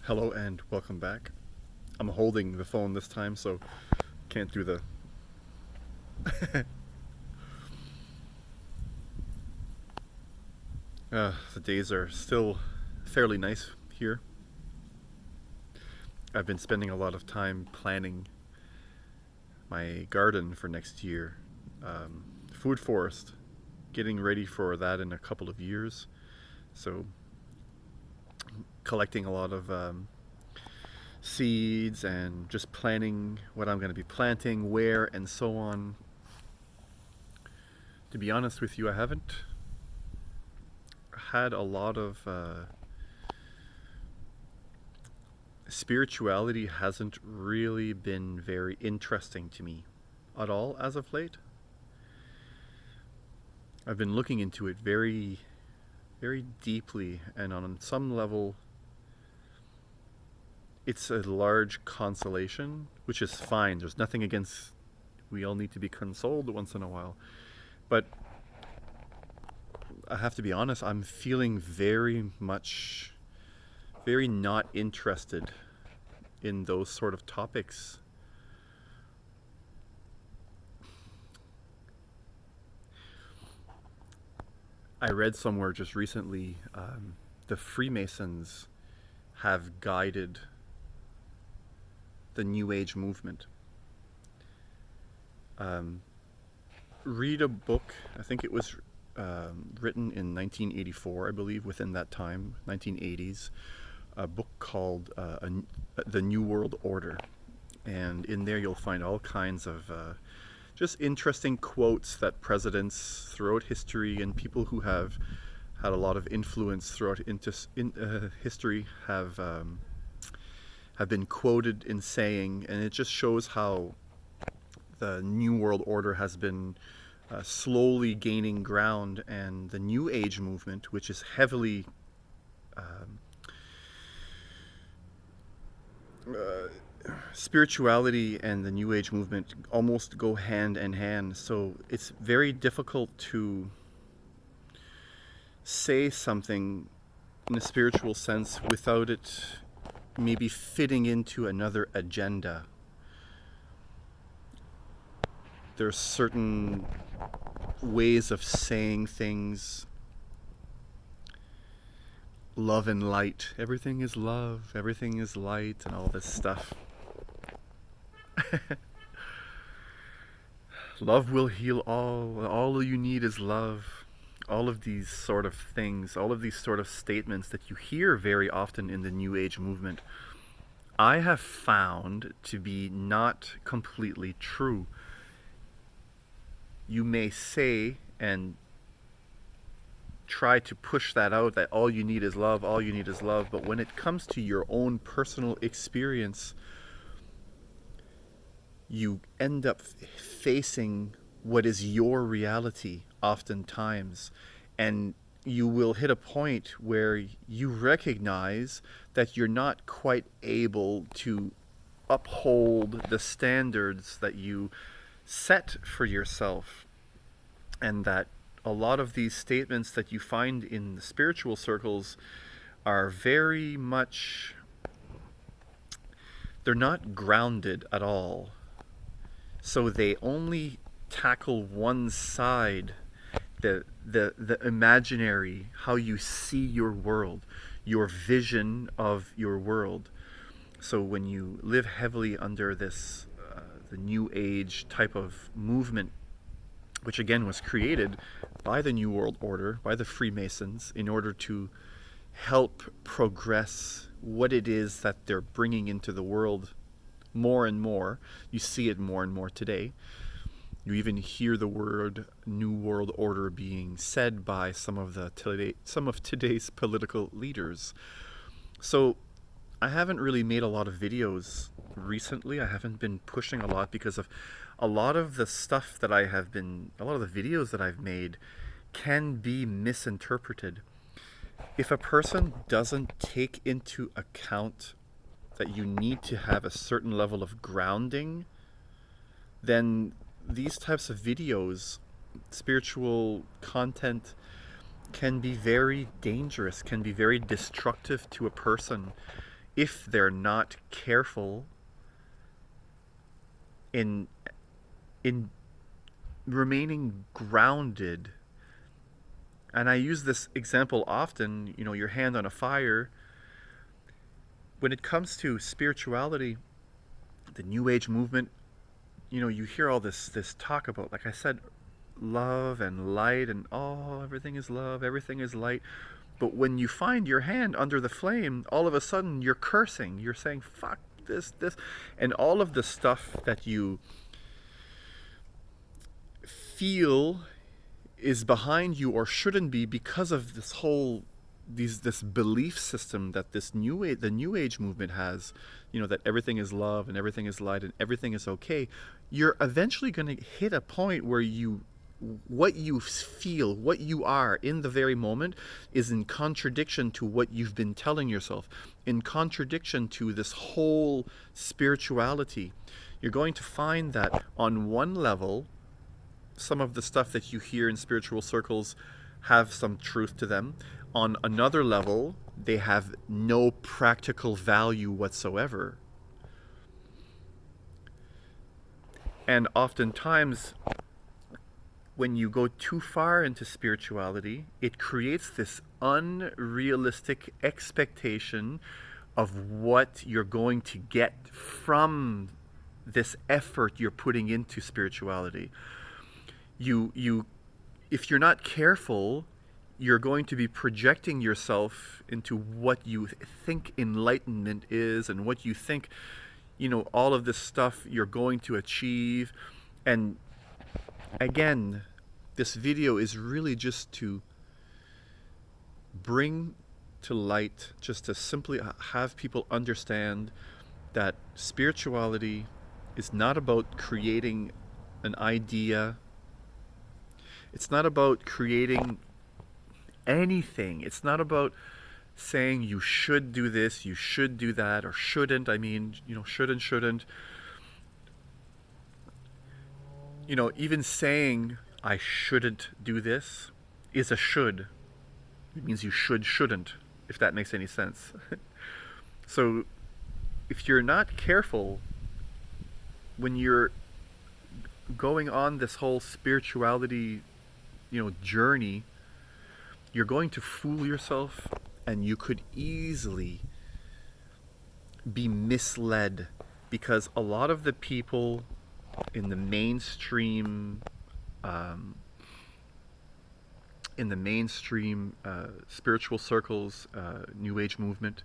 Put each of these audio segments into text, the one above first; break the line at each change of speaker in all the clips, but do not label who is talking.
Hello and welcome back. I'm holding the phone this time, so can't do the. The days are still fairly nice here. I've been spending a lot of time planning my garden for next year. Food forest, getting ready for that in a couple of years. So, collecting a lot of seeds and just planning what I'm going to be planting, where, and so on. To be honest with you, I haven't had a lot of spirituality hasn't really been very interesting to me at all as of late. I've been looking into it very, very deeply, and on some level, it's a large consolation, which is fine. There's nothing against. We all need to be consoled once in a while. But I have to be honest, I'm feeling very much, very not interested in those sort of topics. I read somewhere just recently the Freemasons have guided the New Age movement. Read a book, I think it was written in 1984, I believe, within that time, 1980s, a book called The New World Order. And in there you'll find all kinds of just interesting quotes that presidents throughout history and people who have had a lot of influence throughout history have been quoted in saying, and it just shows how the New World Order has been slowly gaining ground, and the New Age movement, which is heavily spirituality and the New Age movement almost go hand in hand. So it's very difficult to say something in a spiritual sense without it maybe fitting into another agenda. There's certain ways of saying things. Love and light. Everything is love. Everything is light, and all this stuff. Love will heal all. All you need is love. All of these sort of things, all of these sort of statements that you hear very often in the New Age movement, I have found to be not completely true. You may say and try to push that out, that all you need is love, all you need is love, but when it comes to your own personal experience, you end up facing what is your reality oftentimes, and you will hit a point where you recognize that you're not quite able to uphold the standards that you set for yourself, and that a lot of these statements that you find in the spiritual circles are very much, they're not grounded at all. So they only tackle one side, the imaginary, how you see your world, your vision of your world. So when you live heavily under this the New Age type of movement, which again was created by the New World Order, by the Freemasons, in order to help progress what it is that they're bringing into the world more and more. You see it more and more today. You even hear the word New World Order being said by some of today's political leaders. So I haven't really made a lot of videos recently. I haven't been pushing a lot because of a lot of the stuff that a lot of the videos that I've made can be misinterpreted. If a person doesn't take into account that you need to have a certain level of grounding, then these types of videos, spiritual content, can be very dangerous, can be very destructive to a person if they're not careful in in remaining grounded. And I use this example often, your hand on a fire. When it comes to spirituality, the New Age movement, you hear all this talk about, like I said, love and light, and oh, everything is love, everything is light. But when you find your hand under the flame, all of a sudden you're cursing. You're saying, fuck this. And all of the stuff that you feel is behind you or shouldn't be because of this belief system that the New Age movement has, that everything is love and everything is light and everything is okay. You're eventually going to hit a point where what you feel, what you are in the very moment, is in contradiction to what you've been telling yourself, in contradiction to this whole spirituality. You're going to find that on one level, some of the stuff that you hear in spiritual circles have some truth to them. On another level, they have no practical value whatsoever. And oftentimes, when you go too far into spirituality, it creates this unrealistic expectation of what you're going to get from this effort you're putting into spirituality. If you're not careful, you're going to be projecting yourself into what you think enlightenment is and what you think, all of this stuff you're going to achieve. And again, this video is really just to bring to light, just to simply have people understand that spirituality is not about creating an idea. It's not about creating anything. It's not about saying you should do this, you should do that, or shouldn't. I mean, should and shouldn't. Even saying I shouldn't do this is a should. It means you shouldn't, if that makes any sense. So if you're not careful when you're going on this whole spirituality journey, you're going to fool yourself, and you could easily be misled, because a lot of the people in the mainstream spiritual circles, New Age movement,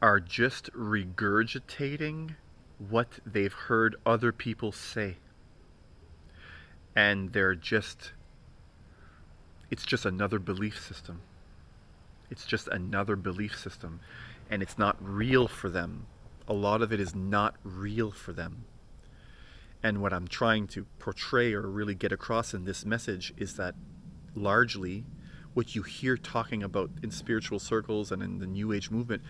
are just regurgitating what they've heard other people say. And it's just another belief system. It's just another belief system. And it's not real for them. A lot of it is not real for them. And what I'm trying to portray or really get across in this message is that largely what you hear talking about in spiritual circles and in the New Age movement,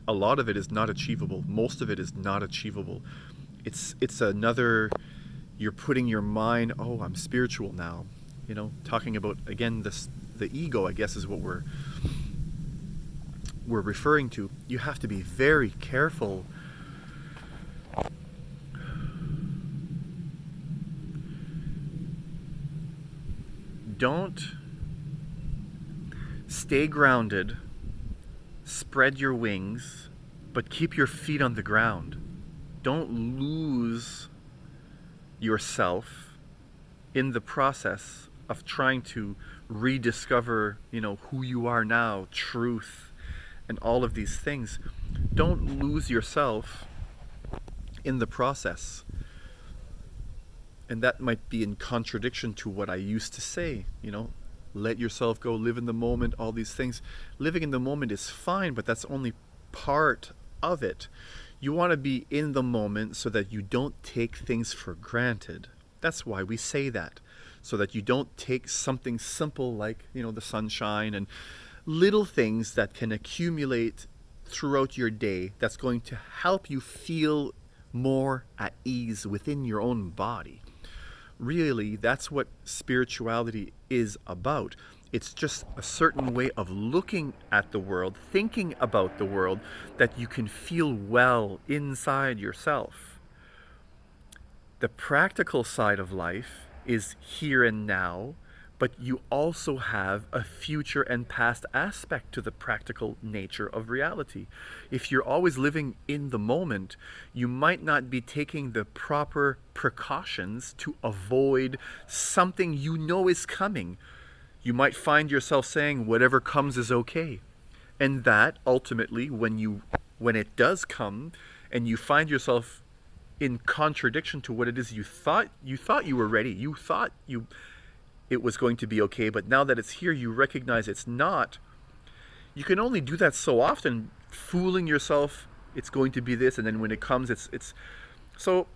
a lot of it is not achievable. Most of it is not achievable. It's another, you're putting your mind, oh, I'm spiritual now. Talking about, again, the ego, I guess, is what we're referring to. You have to be very careful. Don't stay grounded, spread your wings, but keep your feet on the ground. Don't lose yourself in the process of trying to rediscover, who you are now, truth, and all of these things. Don't lose yourself in the process. And that might be in contradiction to what I used to say, let yourself go, live in the moment, all these things. Living in the moment is fine, but that's only part of it. You want to be in the moment so that you don't take things for granted. That's why we say that. So that you don't take something simple like, the sunshine and little things that can accumulate throughout your day that's going to help you feel more at ease within your own body. Really, that's what spirituality is about. It's just a certain way of looking at the world, thinking about the world, that you can feel well inside yourself. The practical side of life is here and now, but you also have a future and past aspect to the practical nature of reality. If you're always living in the moment, you might not be taking the proper precautions to avoid something you know is coming. You might find yourself saying whatever comes is okay. And that ultimately, when it does come and you find yourself in contradiction to what it is you thought you were ready, you thought you it was going to be okay, but now that it's here, you recognize it's not. You can only do that so often, fooling yourself it's going to be this, and then when it comes, it's so